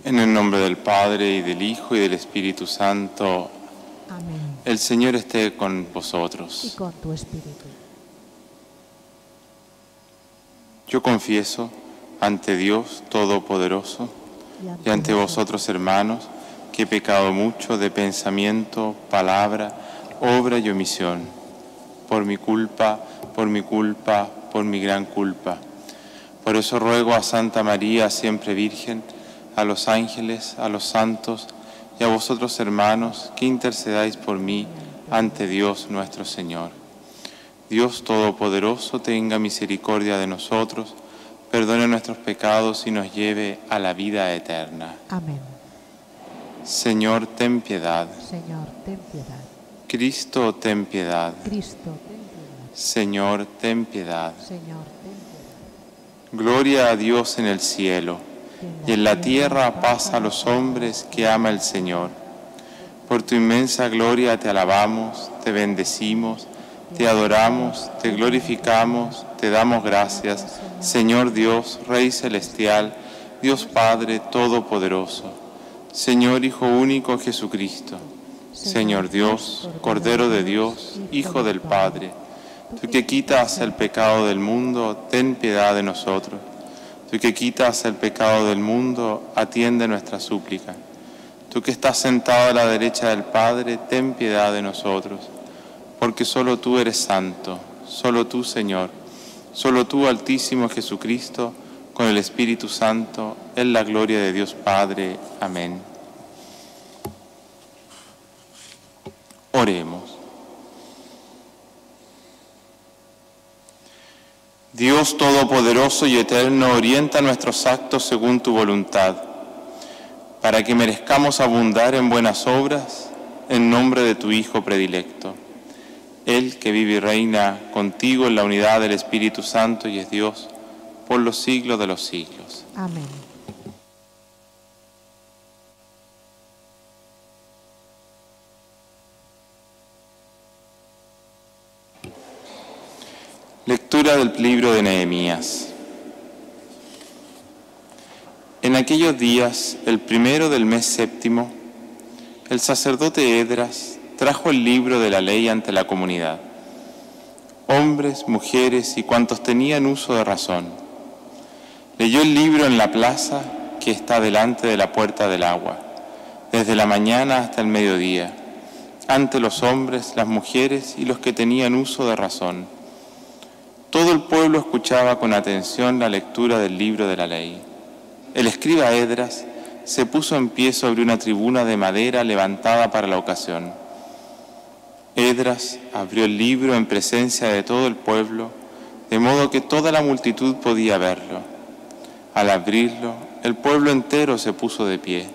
En el nombre del Padre, y del Hijo, y del Espíritu Santo. Amén. El Señor esté con vosotros. Y con tu espíritu. Yo confieso ante Dios Todopoderoso y ante vosotros, hermanos, que he pecado mucho de pensamiento, palabra, obra y omisión, por mi culpa, por mi gran culpa. Por eso ruego a Santa María, siempre Virgen, a los ángeles, a los santos y a vosotros, hermanos, que intercedáis por mí ante Dios nuestro Señor. Dios Todopoderoso tenga misericordia de nosotros, perdone nuestros pecados y nos lleve a la vida eterna. Amén. Señor, ten piedad. Señor, ten piedad. Cristo, ten piedad. Cristo, ten piedad. Señor, ten piedad. Señor, ten piedad. Gloria a Dios en el cielo, y en la tierra paz a los hombres que ama el Señor. Por tu inmensa gloria te alabamos, te bendecimos, te adoramos, te glorificamos, te damos gracias, Señor Dios, Rey celestial, Dios Padre todopoderoso, Señor Hijo único Jesucristo, Señor Dios, Cordero de Dios, Hijo del Padre, tú que quitas el pecado del mundo, ten piedad de nosotros. Tú que quitas el pecado del mundo, atiende nuestra súplica. Tú que estás sentado a la derecha del Padre, ten piedad de nosotros. Porque solo tú eres santo, solo tú, Señor, solo tú, Altísimo Jesucristo, con el Espíritu Santo, en la gloria de Dios Padre. Amén. Oremos. Dios Todopoderoso y Eterno, orienta nuestros actos según tu voluntad, para que merezcamos abundar en buenas obras, en nombre de tu Hijo predilecto. Él que vive y reina contigo en la unidad del Espíritu Santo y es Dios, por los siglos de los siglos. Amén. Lectura del libro de Nehemías. En aquellos días, el primero del mes séptimo, el sacerdote Esdras trajo el libro de la ley ante la comunidad, hombres, mujeres y cuantos tenían uso de razón. Leyó el libro en la plaza que está delante de la puerta del agua, desde la mañana hasta el mediodía, ante los hombres, las mujeres y los que tenían uso de razón. Todo el pueblo escuchaba con atención la lectura del libro de la ley. El escriba Esdras se puso en pie sobre una tribuna de madera levantada para la ocasión. Esdras abrió el libro en presencia de todo el pueblo, de modo que toda la multitud podía verlo. Al abrirlo, el pueblo entero se puso de pie.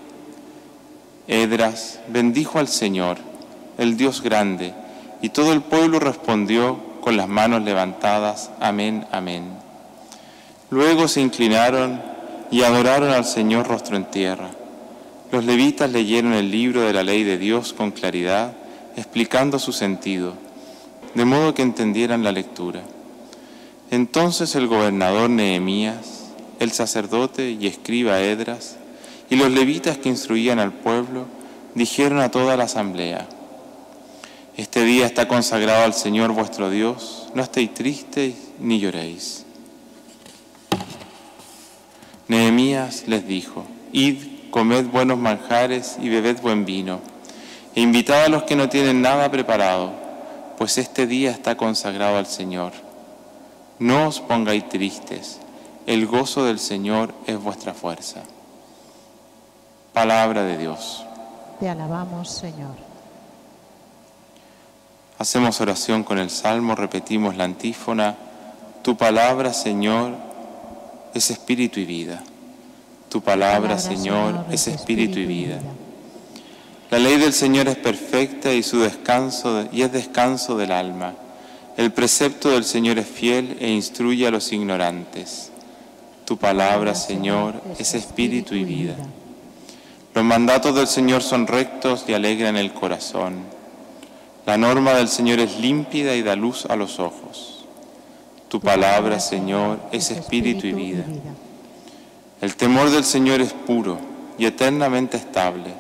Esdras bendijo al Señor, el Dios grande, y todo el pueblo respondió con las manos levantadas, amén, amén. Luego se inclinaron y adoraron al Señor rostro en tierra. Los levitas leyeron el libro de la ley de Dios con claridad, explicando su sentido, de modo que entendieran la lectura. Entonces el gobernador Nehemías, el sacerdote y escriba Esdras, y los levitas que instruían al pueblo, dijeron a toda la asamblea: este día está consagrado al Señor vuestro Dios, no estéis tristes ni lloréis. Nehemías les dijo: id, comed buenos manjares y bebed buen vino, e invitad a los que no tienen nada preparado, pues este día está consagrado al Señor. No os pongáis tristes, el gozo del Señor es vuestra fuerza. Palabra de Dios. Te alabamos, Señor. Hacemos oración con el Salmo, repetimos la antífona: tu palabra, Señor, es espíritu y vida. Tu palabra, Señor, es espíritu y vida. La ley del Señor es perfecta y su descanso es descanso del alma. El precepto del Señor es fiel e instruye a los ignorantes. Tu palabra, Señor, es espíritu y vida. Los mandatos del Señor son rectos y alegran el corazón. La norma del Señor es límpida y da luz a los ojos. Tu palabra, Señor, es espíritu y vida. El temor del Señor es puro y eternamente estable.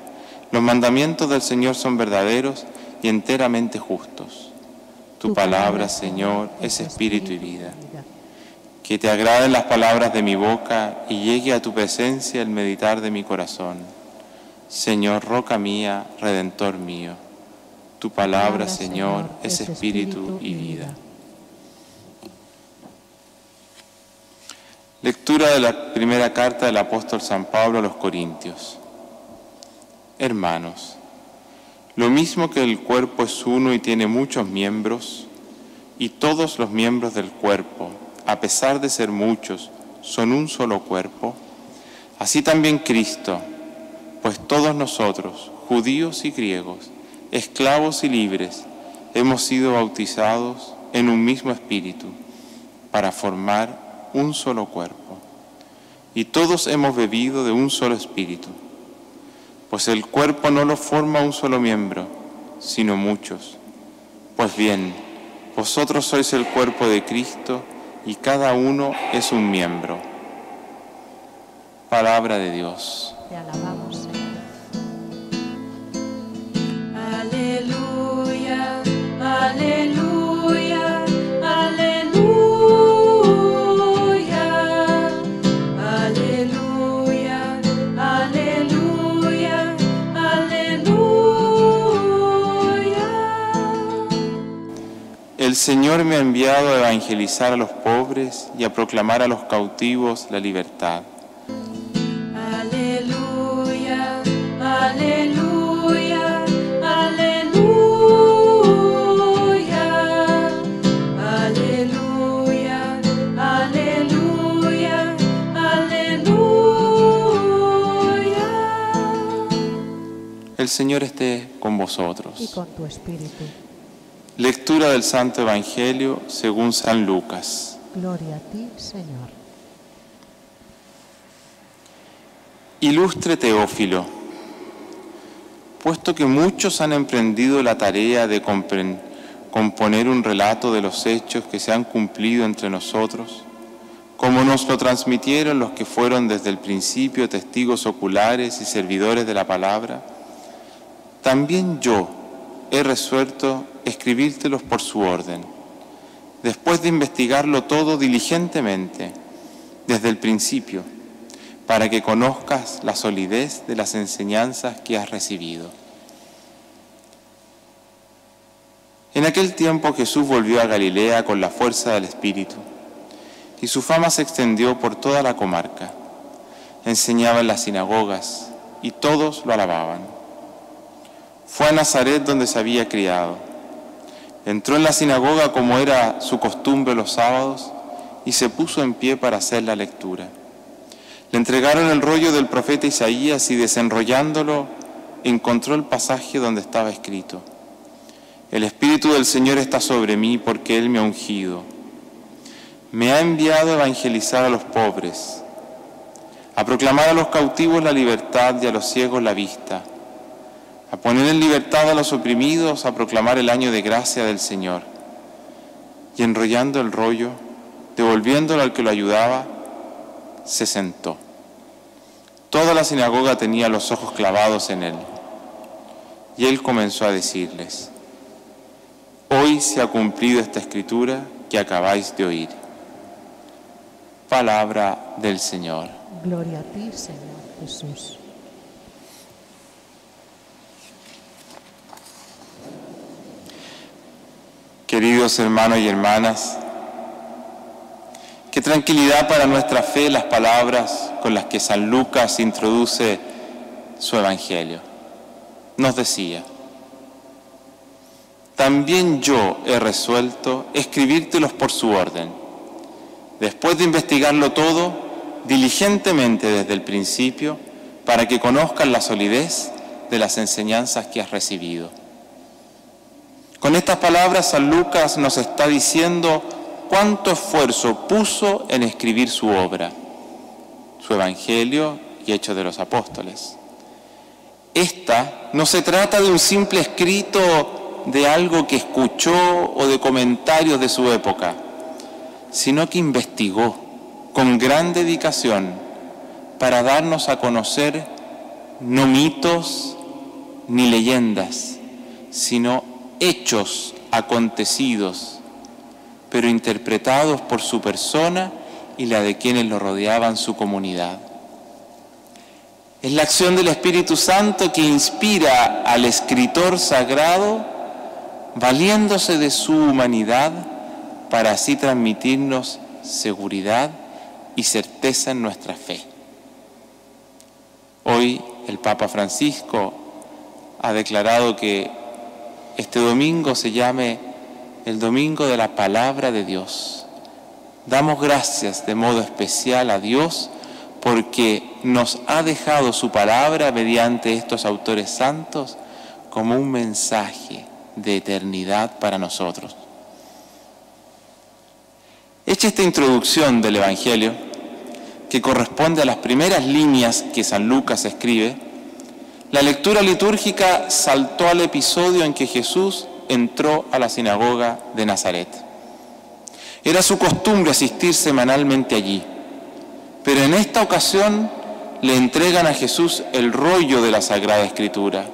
Los mandamientos del Señor son verdaderos y enteramente justos. Tu palabra, Señor, es espíritu y vida. Que te agraden las palabras de mi boca y llegue a tu presencia el meditar de mi corazón. Señor, roca mía, redentor mío. Tu palabra, Señor, es espíritu y vida. Lectura de la primera carta del apóstol San Pablo a los Corintios. Hermanos, lo mismo que el cuerpo es uno y tiene muchos miembros, y todos los miembros del cuerpo, a pesar de ser muchos, son un solo cuerpo, así también Cristo, pues todos nosotros, judíos y griegos, esclavos y libres, hemos sido bautizados en un mismo espíritu, para formar un solo cuerpo. Y todos hemos bebido de un solo espíritu, pues el cuerpo no lo forma un solo miembro, sino muchos. Pues bien, vosotros sois el cuerpo de Cristo y cada uno es un miembro. Palabra de Dios. Te alabamos, Señor. Aleluya, aleluya, aleluya, aleluya, aleluya, aleluya. El Señor me ha enviado a evangelizar a los pobres y a proclamar a los cautivos la libertad. Aleluya, aleluya, aleluya, aleluya, aleluya, aleluya. El Señor esté con vosotros. Y con tu espíritu. Lectura del Santo Evangelio según San Lucas. Gloria a ti, Señor. Ilustre Teófilo, puesto que muchos han emprendido la tarea de componer un relato de los hechos que se han cumplido entre nosotros, como nos lo transmitieron los que fueron desde el principio testigos oculares y servidores de la palabra, también yo he resuelto escribírtelos por su orden, después de investigarlo todo diligentemente, desde el principio, para que conozcas la solidez de las enseñanzas que has recibido. En aquel tiempo Jesús volvió a Galilea con la fuerza del Espíritu, y su fama se extendió por toda la comarca. Enseñaba en las sinagogas, y todos lo alababan. Fue a Nazaret, donde se había criado. Entró en la sinagoga como era su costumbre los sábados, y se puso en pie para hacer la lectura. Le entregaron el rollo del profeta Isaías y desenrollándolo encontró el pasaje donde estaba escrito: El Espíritu del Señor está sobre mí porque Él me ha ungido. Me ha enviado a evangelizar a los pobres, a proclamar a los cautivos la libertad y a los ciegos la vista, a poner en libertad a los oprimidos, a proclamar el año de gracia del Señor. Y enrollando el rollo, devolviéndolo al que lo ayudaba, se sentó. Toda la sinagoga tenía los ojos clavados en él. Y él comenzó a decirles: Hoy se ha cumplido esta escritura que acabáis de oír. Palabra del Señor. Gloria a ti, Señor Jesús. Queridos hermanos y hermanas, qué tranquilidad para nuestra fe las palabras con las que San Lucas introduce su Evangelio. Nos decía: también yo he resuelto escribírtelos por su orden, después de investigarlo todo diligentemente desde el principio, para que conozcan la solidez de las enseñanzas que has recibido. Con estas palabras San Lucas nos está diciendo cuánto esfuerzo puso en escribir su obra, su Evangelio y Hechos de los Apóstoles. Esta no se trata de un simple escrito de algo que escuchó o de comentarios de su época, sino que investigó con gran dedicación para darnos a conocer no mitos ni leyendas, sino hechos acontecidos, pero interpretados por su persona y la de quienes lo rodeaban, su comunidad. Es la acción del Espíritu Santo que inspira al escritor sagrado, valiéndose de su humanidad para así transmitirnos seguridad y certeza en nuestra fe. Hoy el Papa Francisco ha declarado que este domingo se llame el Domingo de la Palabra de Dios. Damos gracias de modo especial a Dios porque nos ha dejado su palabra mediante estos autores santos como un mensaje de eternidad para nosotros. Hecha esta introducción del Evangelio, que corresponde a las primeras líneas que San Lucas escribe, la lectura litúrgica saltó al episodio en que Jesús entró a la sinagoga de Nazaret. Era su costumbre asistir semanalmente allí, pero en esta ocasión le entregan a Jesús el rollo de la Sagrada Escritura.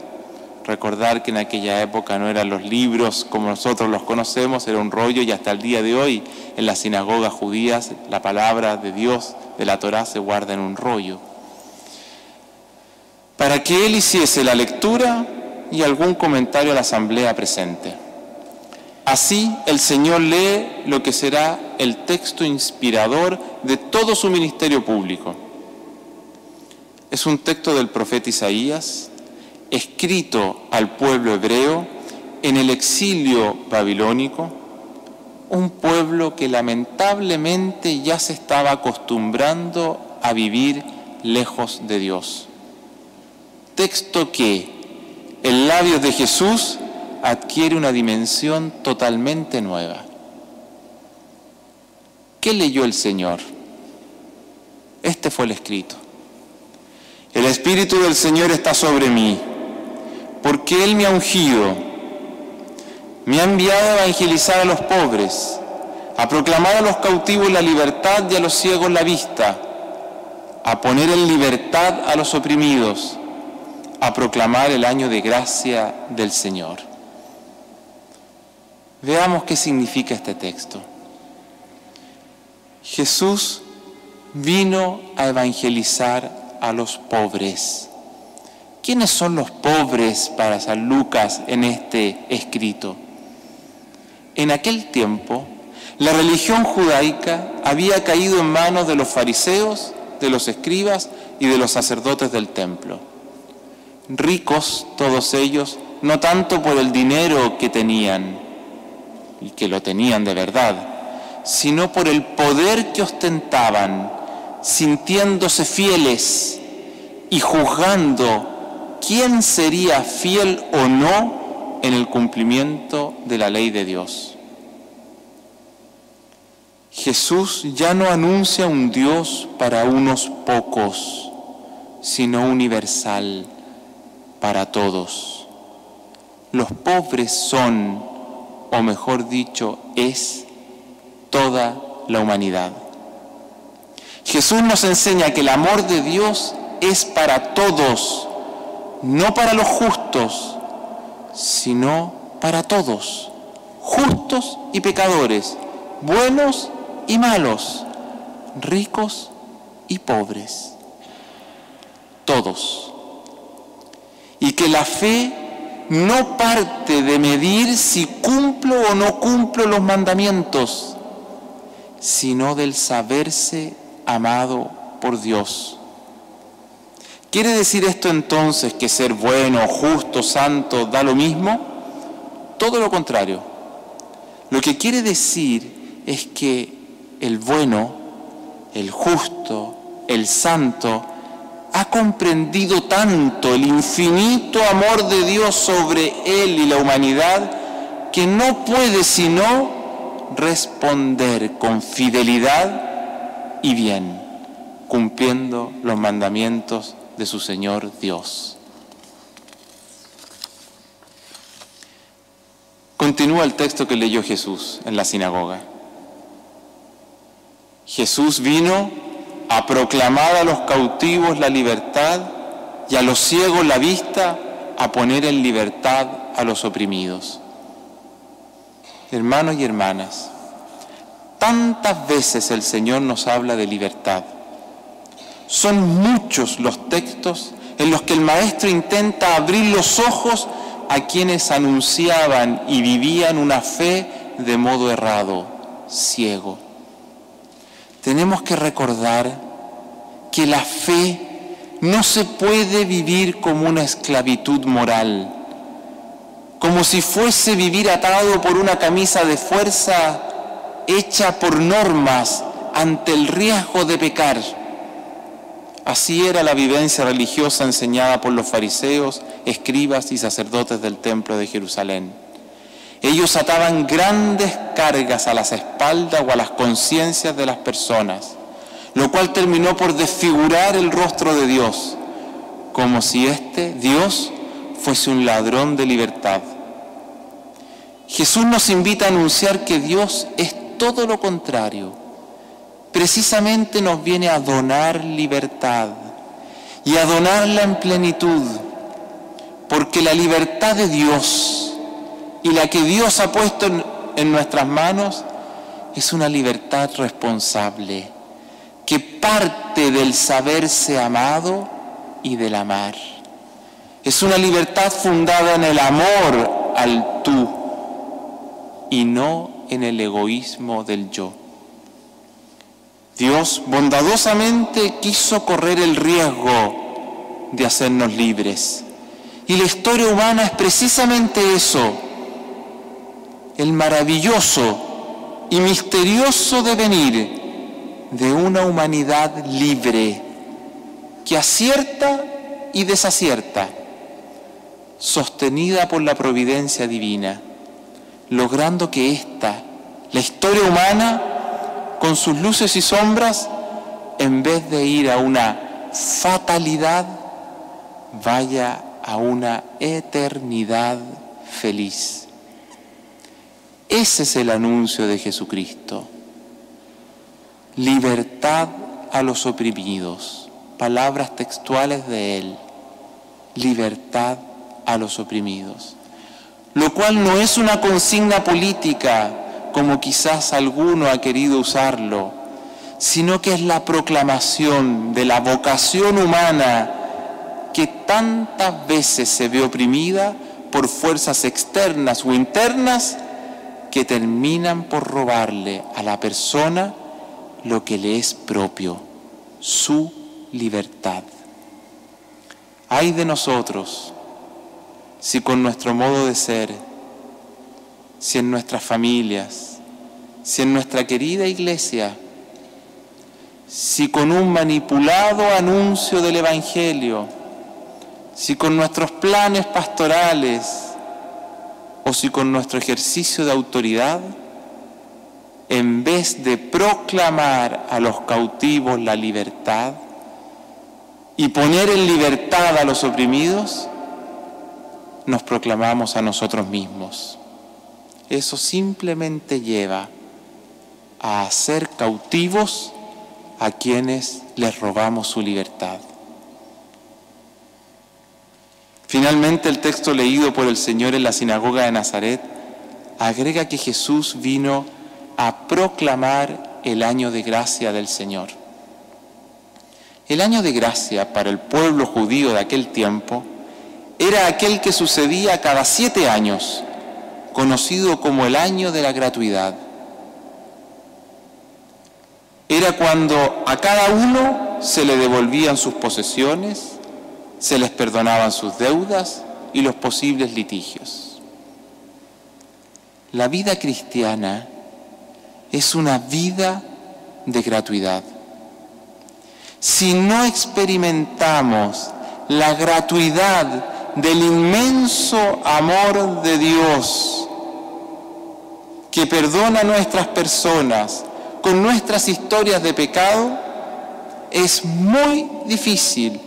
Recordar que en aquella época no eran los libros como nosotros los conocemos, era un rollo, y hasta el día de hoy en las sinagogas judías la palabra de Dios, de la Torá, se guarda en un rollo. Para que él hiciese la lectura y algún comentario a la asamblea presente. Así el Señor lee lo que será el texto inspirador de todo su ministerio público. Es un texto del profeta Isaías, escrito al pueblo hebreo en el exilio babilónico, un pueblo que lamentablemente ya se estaba acostumbrando a vivir lejos de Dios. Texto que, en labios de Jesús, adquiere una dimensión totalmente nueva. ¿Qué leyó el Señor? Este fue el escrito. El Espíritu del Señor está sobre mí, porque Él me ha ungido, me ha enviado a evangelizar a los pobres, a proclamar a los cautivos la libertad y a los ciegos la vista, a poner en libertad a los oprimidos, a proclamar el año de gracia del Señor. Veamos qué significa este texto. Jesús vino a evangelizar a los pobres. ¿Quiénes son los pobres para San Lucas en este escrito? En aquel tiempo, la religión judaica había caído en manos de los fariseos, de los escribas y de los sacerdotes del templo. Ricos todos ellos, no tanto por el dinero que tenían, y que lo tenían de verdad, sino por el poder que ostentaban, sintiéndose fieles y juzgando quién sería fiel o no en el cumplimiento de la ley de Dios. Jesús ya no anuncia un Dios para unos pocos, sino universal para todos. Los pobres son, o mejor dicho, es toda la humanidad. Jesús nos enseña que el amor de Dios es para todos, no para los justos, sino para todos, justos y pecadores, buenos y malos, ricos y pobres, todos. Y que la fe no parte de medir si cumplo o no cumplo los mandamientos, sino del saberse amado por Dios. ¿Quiere decir esto entonces que ser bueno, justo, santo da lo mismo? Todo lo contrario. Lo que quiere decir es que el bueno, el justo, el santo, ha comprendido tanto el infinito amor de Dios sobre él y la humanidad que no puede sino responder con fidelidad y bien, cumpliendo los mandamientos de su Señor Dios. Continúa el texto que leyó Jesús en la sinagoga. Jesús vino a proclamar a los cautivos la libertad y a los ciegos la vista, a poner en libertad a los oprimidos. Hermanos y hermanas, tantas veces el Señor nos habla de libertad. Son muchos los textos en los que el Maestro intenta abrir los ojos a quienes anunciaban y vivían una fe de modo errado, ciego. Tenemos que recordar que la fe no se puede vivir como una esclavitud moral, como si fuese vivir atado por una camisa de fuerza hecha por normas ante el riesgo de pecar. Así era la vivencia religiosa enseñada por los fariseos, escribas y sacerdotes del templo de Jerusalén. Ellos ataban grandes cargas a las espaldas o a las conciencias de las personas, lo cual terminó por desfigurar el rostro de Dios, como si Dios, fuese un ladrón de libertad. Jesús nos invita a anunciar que Dios es todo lo contrario. Precisamente nos viene a donar libertad y a donarla en plenitud, porque la libertad de Dios y la que Dios ha puesto en nuestras manos es una libertad responsable, que parte del saberse amado y del amar. Es una libertad fundada en el amor al tú y no en el egoísmo del yo. Dios bondadosamente quiso correr el riesgo de hacernos libres. Y la historia humana es precisamente eso, el maravilloso y misterioso devenir de una humanidad libre, que acierta y desacierta, sostenida por la providencia divina, logrando que la historia humana, con sus luces y sombras, en vez de ir a una fatalidad, vaya a una eternidad feliz. Ese es el anuncio de Jesucristo. Libertad a los oprimidos. Palabras textuales de Él. Libertad a los oprimidos. Lo cual no es una consigna política, como quizás alguno ha querido usarlo, sino que es la proclamación de la vocación humana que tantas veces se ve oprimida por fuerzas externas o internas que terminan por robarle a la persona lo que le es propio, su libertad. Ay de nosotros si con nuestro modo de ser, si en nuestras familias, si en nuestra querida iglesia, si con un manipulado anuncio del Evangelio, si con nuestros planes pastorales o si con nuestro ejercicio de autoridad, en vez de proclamar a los cautivos la libertad y poner en libertad a los oprimidos, nos proclamamos a nosotros mismos. Eso simplemente lleva a hacer cautivos a quienes les robamos su libertad. Finalmente, el texto leído por el Señor en la sinagoga de Nazaret agrega que Jesús vino a proclamar el año de gracia del Señor. El año de gracia para el pueblo judío de aquel tiempo era aquel que sucedía cada 7 años, conocido como el año de la gratuidad. Era cuando a cada uno se le devolvían sus posesiones, se les perdonaban sus deudas y los posibles litigios. La vida cristiana es una vida de gratuidad. Si no experimentamos la gratuidad del inmenso amor de Dios que perdona a nuestras personas con nuestras historias de pecado, es muy difícil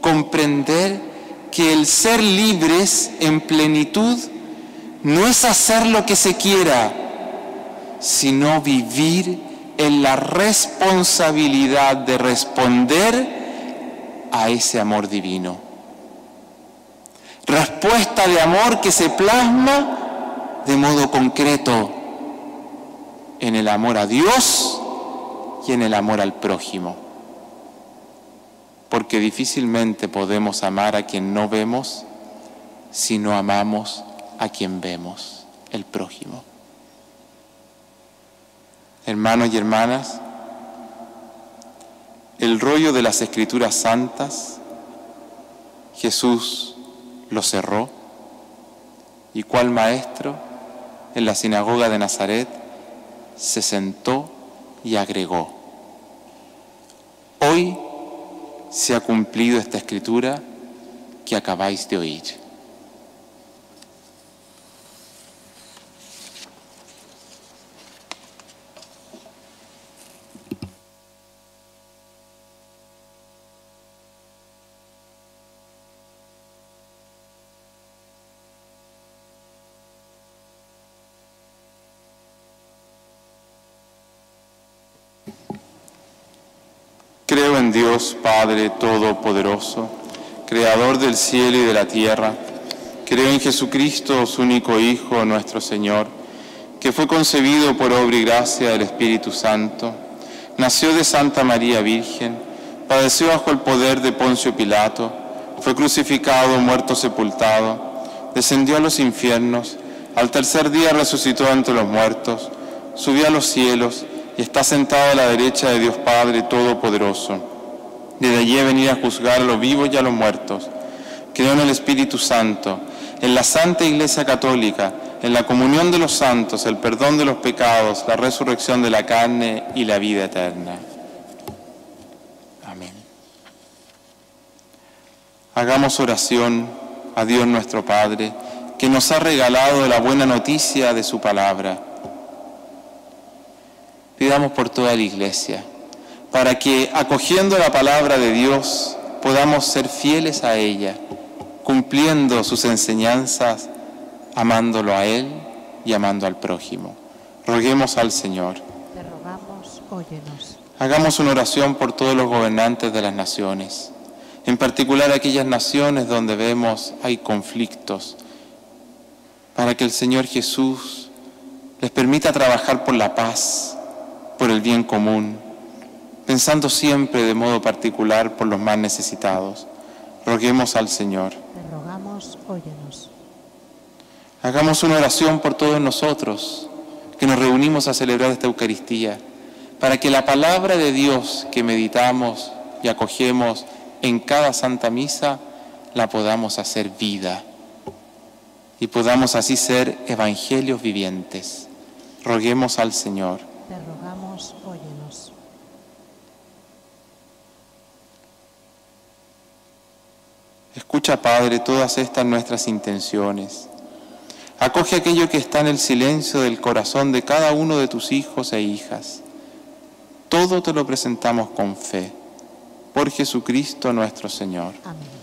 comprender que el ser libres en plenitud no es hacer lo que se quiera, sino vivir en la responsabilidad de responder a ese amor divino. respuesta de amor que se plasma de modo concreto en el amor a Dios y en el amor al prójimo. Porque difícilmente podemos amar a quien no vemos si no amamos a quien vemos, el prójimo. Hermanos y hermanas, el rollo de las Escrituras Santas, Jesús lo cerró y cual maestro en la sinagoga de Nazaret se sentó y agregó: hoy se ha cumplido esta escritura que acabáis de oír. Creo en Dios Padre Todopoderoso, Creador del cielo y de la tierra. Creo en Jesucristo, su único Hijo, nuestro Señor, que fue concebido por obra y gracia del Espíritu Santo. Nació de Santa María Virgen, padeció bajo el poder de Poncio Pilato, fue crucificado, muerto, sepultado, descendió a los infiernos, al tercer día resucitó entre los muertos, subió a los cielos y está sentado a la derecha de Dios Padre Todopoderoso. Desde allí ha venido a juzgar a los vivos y a los muertos. Creo en el Espíritu Santo, en la Santa Iglesia Católica, en la comunión de los santos, el perdón de los pecados, la resurrección de la carne y la vida eterna. Amén. Hagamos oración a Dios nuestro Padre, que nos ha regalado la buena noticia de su palabra. Pidamos por toda la Iglesia, para que, acogiendo la palabra de Dios, podamos ser fieles a ella, cumpliendo sus enseñanzas, amándolo a Él y amando al prójimo. Roguemos al Señor. Te rogamos, óyenos. Hagamos una oración por todos los gobernantes de las naciones, en particular aquellas naciones donde vemos hay conflictos, para que el Señor Jesús les permita trabajar por la paz, por el bien común, pensando siempre de modo particular por los más necesitados. Roguemos al Señor. Te rogamos, óyenos. Hagamos una oración por todos nosotros que nos reunimos a celebrar esta Eucaristía, para que la palabra de Dios que meditamos y acogemos en cada Santa Misa la podamos hacer vida y podamos así ser evangelios vivientes. Roguemos al Señor. Te rogamos, óyenos. Escucha, Padre, todas estas nuestras intenciones. Acoge aquello que está en el silencio del corazón de cada uno de tus hijos e hijas. Todo te lo presentamos con fe. Por Jesucristo nuestro Señor. Amén.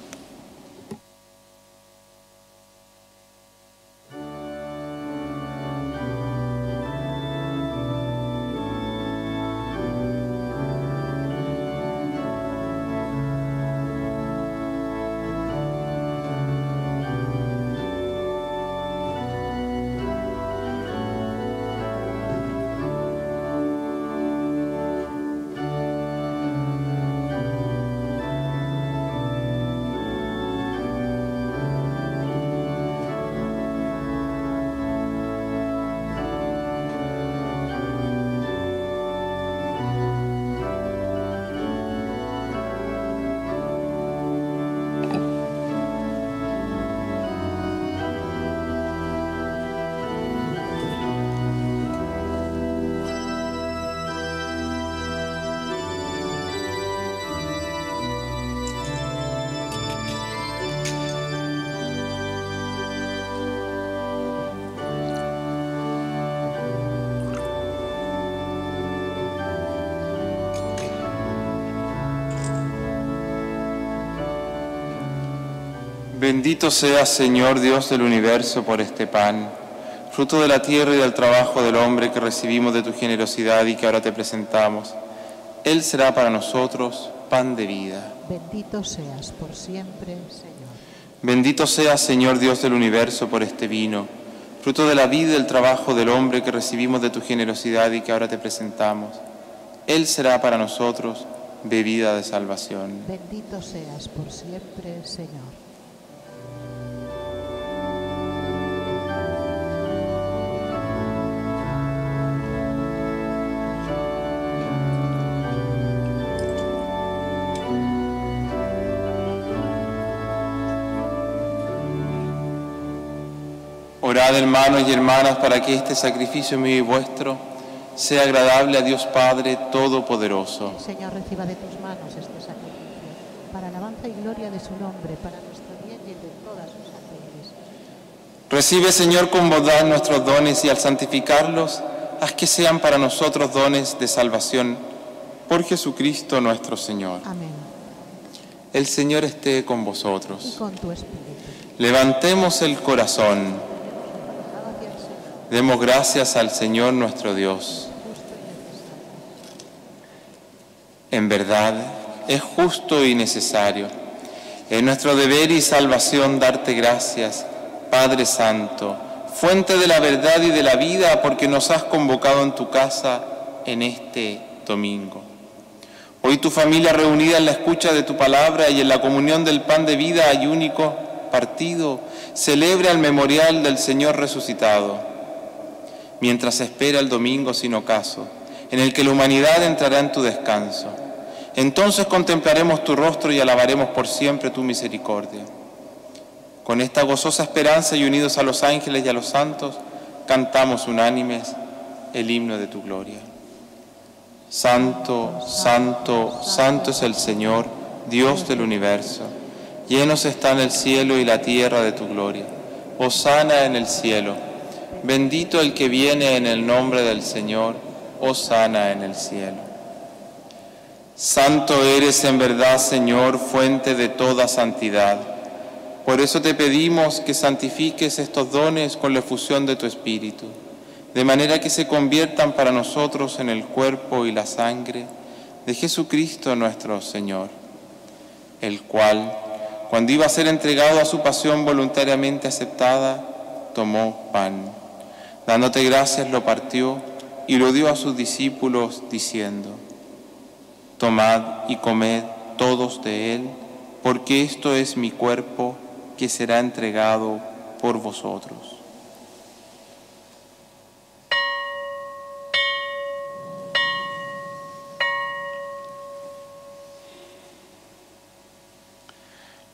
Bendito seas, Señor Dios del universo, por este pan, fruto de la tierra y del trabajo del hombre que recibimos de tu generosidad y que ahora te presentamos. Él será para nosotros pan de vida. Bendito seas por siempre, Señor. Bendito seas, Señor Dios del universo, por este vino, fruto de la vida y del trabajo del hombre que recibimos de tu generosidad y que ahora te presentamos. Él será para nosotros bebida de salvación. Bendito seas por siempre, Señor. Orad, hermanos y hermanas, para que este sacrificio mío y vuestro sea agradable a Dios Padre Todopoderoso. El Señor reciba de tus manos este sacrificio, para alabanza y gloria de su nombre, para nuestro bien y el de todas sus ángeles. Recibe, Señor, con bondad nuestros dones y al santificarlos, haz que sean para nosotros dones de salvación por Jesucristo nuestro Señor. Amén. El Señor esté con vosotros. Y con tu espíritu. Levantemos el corazón. Demos gracias al Señor nuestro Dios. En verdad, es justo y necesario. Es nuestro deber y salvación darte gracias, Padre Santo, fuente de la verdad y de la vida, porque nos has convocado en tu casa en este domingo. Hoy tu familia reunida en la escucha de tu palabra y en la comunión del pan de vida y único partido, celebra el memorial del Señor resucitado, mientras espera el domingo sin ocaso, en el que la humanidad entrará en tu descanso. Entonces contemplaremos tu rostro y alabaremos por siempre tu misericordia. Con esta gozosa esperanza y unidos a los ángeles y a los santos, cantamos unánimes el himno de tu gloria. Santo, santo, santo es el Señor, Dios del universo. Llenos están el cielo y la tierra de tu gloria. Hosana en el cielo. Bendito el que viene en el nombre del Señor, hosana en el cielo. Santo eres en verdad, Señor, fuente de toda santidad. Por eso te pedimos que santifiques estos dones con la efusión de tu Espíritu, de manera que se conviertan para nosotros en el cuerpo y la sangre de Jesucristo nuestro Señor, el cual, cuando iba a ser entregado a su pasión voluntariamente aceptada, tomó pan. Dándote gracias, lo partió y lo dio a sus discípulos, diciendo: Tomad y comed todos de él, porque esto es mi cuerpo que será entregado por vosotros.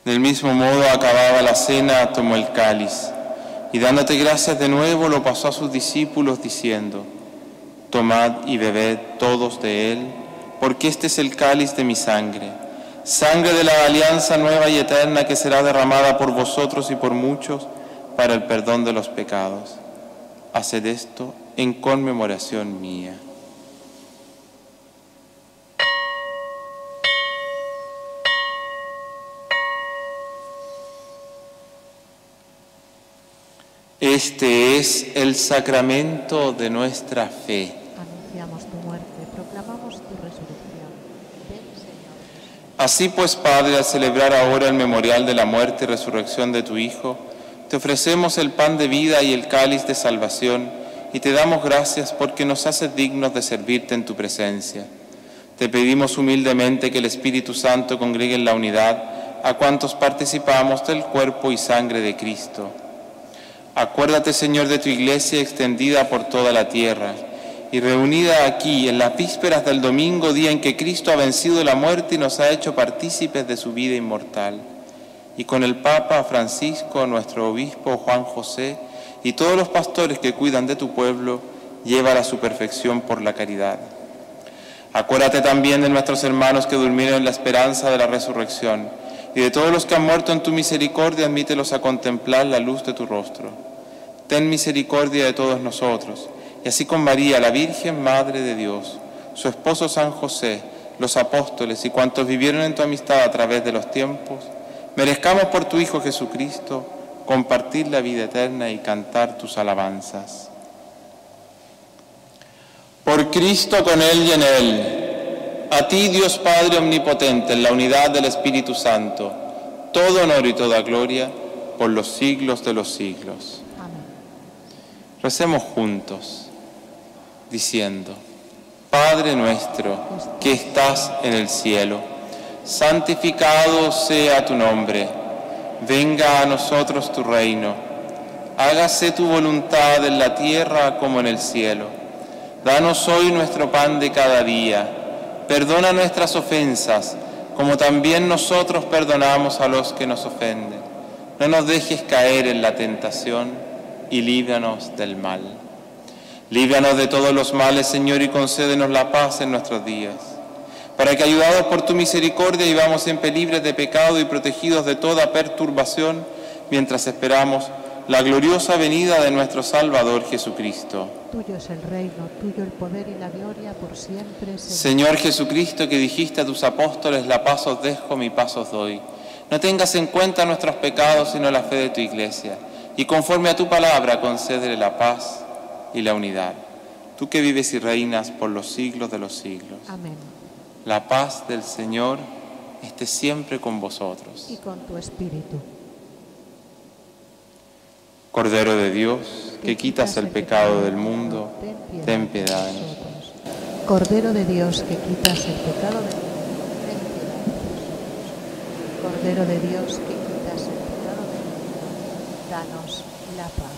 Del mismo modo, acabada la cena, tomó el cáliz, y dándote gracias de nuevo, lo pasó a sus discípulos, diciendo: Tomad y bebed todos de él, porque este es el cáliz de mi sangre, sangre de la alianza nueva y eterna que será derramada por vosotros y por muchos para el perdón de los pecados. Haced esto en conmemoración mía. Este es el sacramento de nuestra fe. Anunciamos tu muerte, proclamamos tu resurrección. Ven, Señor. Así pues, Padre, al celebrar ahora el memorial de la muerte y resurrección de tu Hijo, te ofrecemos el pan de vida y el cáliz de salvación, y te damos gracias porque nos haces dignos de servirte en tu presencia. Te pedimos humildemente que el Espíritu Santo congregue en la unidad a cuantos participamos del cuerpo y sangre de Cristo. Acuérdate, Señor, de tu Iglesia extendida por toda la tierra y reunida aquí en las vísperas del domingo, día en que Cristo ha vencido la muerte y nos ha hecho partícipes de su vida inmortal. Y con el Papa Francisco, nuestro obispo Juan José y todos los pastores que cuidan de tu pueblo, llévala a su perfección por la caridad. Acuérdate también de nuestros hermanos que durmieron en la esperanza de la resurrección, y de todos los que han muerto en tu misericordia, admítelos a contemplar la luz de tu rostro. Ten misericordia de todos nosotros, y así con María, la Virgen Madre de Dios, su esposo San José, los apóstoles y cuantos vivieron en tu amistad a través de los tiempos, merezcamos por tu Hijo Jesucristo compartir la vida eterna y cantar tus alabanzas. Por Cristo, con Él y en Él, a ti, Dios Padre omnipotente, en la unidad del Espíritu Santo, todo honor y toda gloria por los siglos de los siglos. Amén. Recemos juntos, diciendo: Padre nuestro que estás en el cielo, santificado sea tu nombre. Venga a nosotros tu reino. Hágase tu voluntad en la tierra como en el cielo. Danos hoy nuestro pan de cada día. Perdona nuestras ofensas, como también nosotros perdonamos a los que nos ofenden. No nos dejes caer en la tentación y líbranos del mal. Líbranos de todos los males, Señor, y concédenos la paz en nuestros días, para que, ayudados por tu misericordia, vivamos siempre libres de pecado y protegidos de toda perturbación, mientras esperamos la gloriosa venida de nuestro Salvador Jesucristo. Tuyo es el reino, tuyo el poder y la gloria por siempre, Señor. Señor Jesucristo, que dijiste a tus apóstoles: la paz os dejo, mi paz os doy. No tengas en cuenta nuestros pecados, sino la fe de tu Iglesia, y conforme a tu palabra concédele la paz y la unidad. Tú que vives y reinas por los siglos de los siglos. Amén. La paz del Señor esté siempre con vosotros. Y con tu espíritu. Cordero de Dios, que quitas el pecado del mundo, ten piedad de nosotros. Cordero de Dios, que quitas el pecado del mundo, ten piedad de nosotros. Cordero de Dios, que quitas el pecado del mundo, danos la paz.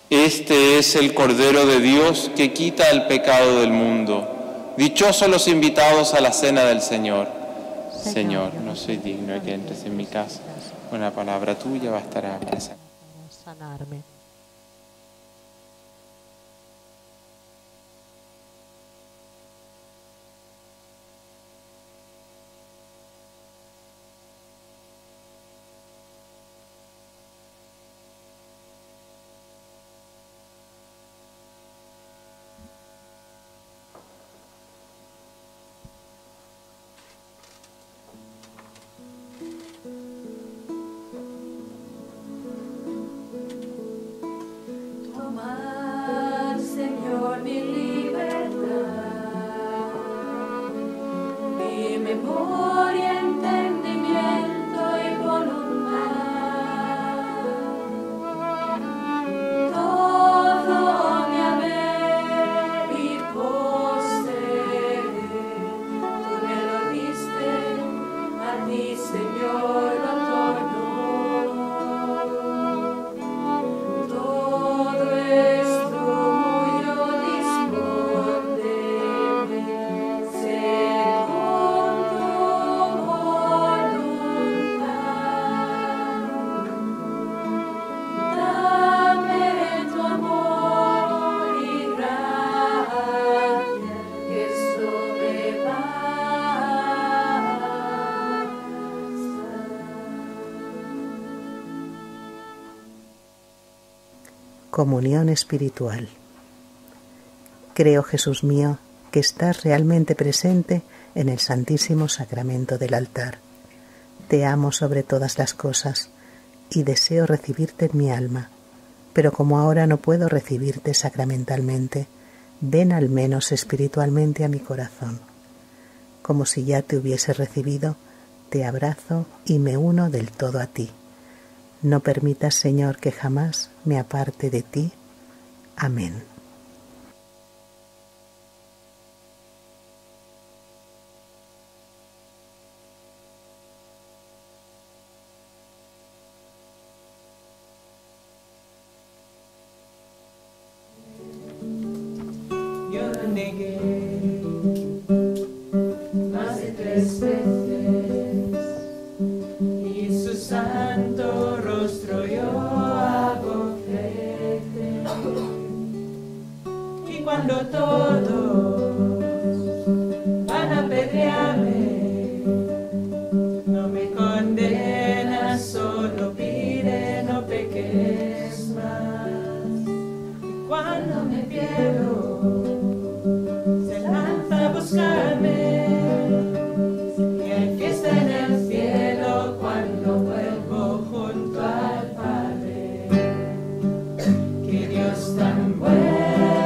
Este es el Cordero de Dios que quita el pecado del mundo. Dichosos los invitados a la cena del Señor. Señor, no soy digno de que entres en mi casa. Una palabra tuya bastará para sanarme. Tomad, Señor, mi libertad, mi memoria, entendimiento y voluntad. Todo mi haber y poseer, tú me lo diste, a ti, Señor, lo otorgo. Todo es tuyo, dispóndeme, según tu voluntad. Dame tu amor y gracia que sobrepasa. Comunión espiritual. Creo, Jesús mío, que estás realmente presente en el Santísimo Sacramento del altar. Te amo sobre todas las cosas y deseo recibirte en mi alma, pero como ahora no puedo recibirte sacramentalmente, ven al menos espiritualmente a mi corazón. Como si ya te hubiese recibido, te abrazo y me uno del todo a ti. No permitas, Señor, que jamás me aparte de ti. Amén. Yo lo negué más de 3 veces y su santo rostro yo abofeté. Y cuando todos van a apedrearme, no me condenas, solo pide no peques más. Cuando me pierdo, se lanza a buscarme, y hay fiesta en el cielo cuando vuelvo junto al Padre. Que Dios tan bueno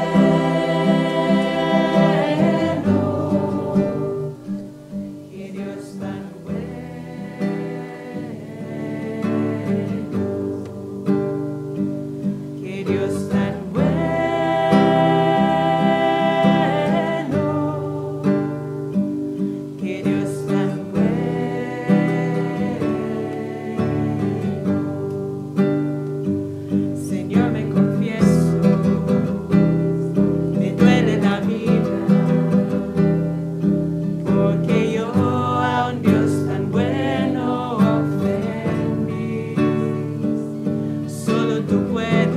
tú puedes,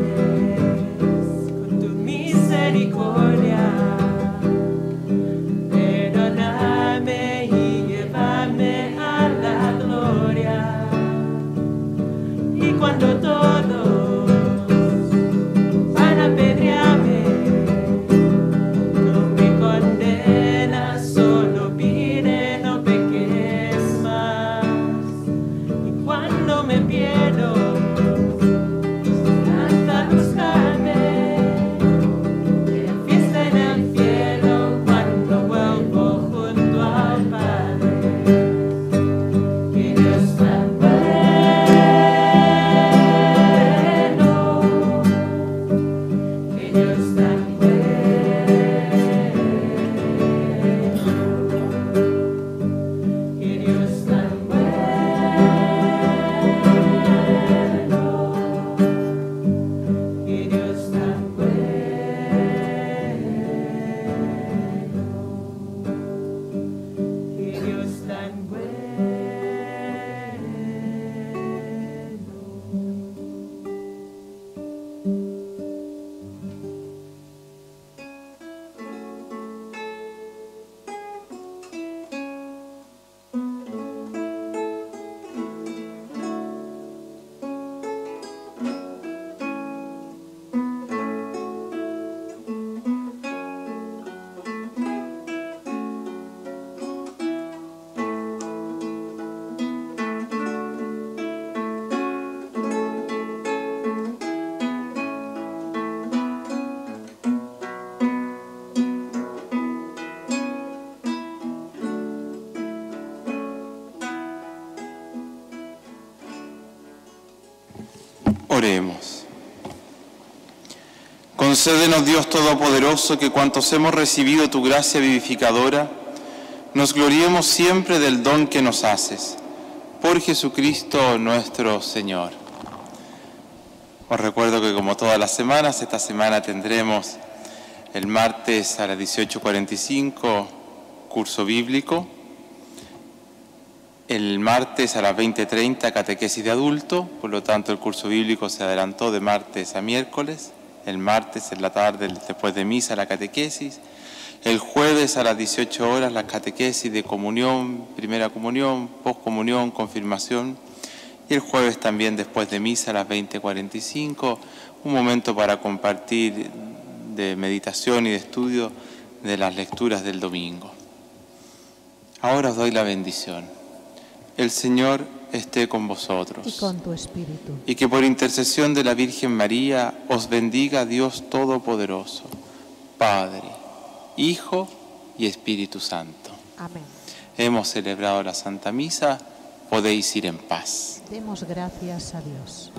con tu misericordia, perdóname y llévame a la gloria. Y cuando todos van a apedrearme, no me condenas, solo pide no peques más. Y cuando me pierdo, lanza a buscarme, que fiesta en el cielo cuando vuelvo junto al Padre. Que Dios tan bueno, que Dios tan bueno, que Dios tan bueno, que Dios tan bueno, que Dios tan bueno. Oremos. Concédenos, Dios Todopoderoso, que cuantos hemos recibido tu gracia vivificadora, nos gloriemos siempre del don que nos haces. Por Jesucristo nuestro Señor. Os recuerdo que como todas las semanas, esta semana tendremos el martes a las 18:45 curso bíblico, el martes a las 20:30 catequesis de adulto, por lo tanto el curso bíblico se adelantó de martes a miércoles, el martes en la tarde después de misa la catequesis, el jueves a las 18 horas la catequesis de comunión, primera comunión, poscomunión, confirmación, y el jueves también después de misa a las 20:45, un momento para compartir de meditación y de estudio de las lecturas del domingo. Ahora os doy la bendición. El Señor esté con vosotros. Y con tu espíritu. Y que por intercesión de la Virgen María os bendiga Dios Todopoderoso, Padre, Hijo y Espíritu Santo. Amén. Hemos celebrado la Santa Misa, podéis ir en paz. Demos gracias a Dios.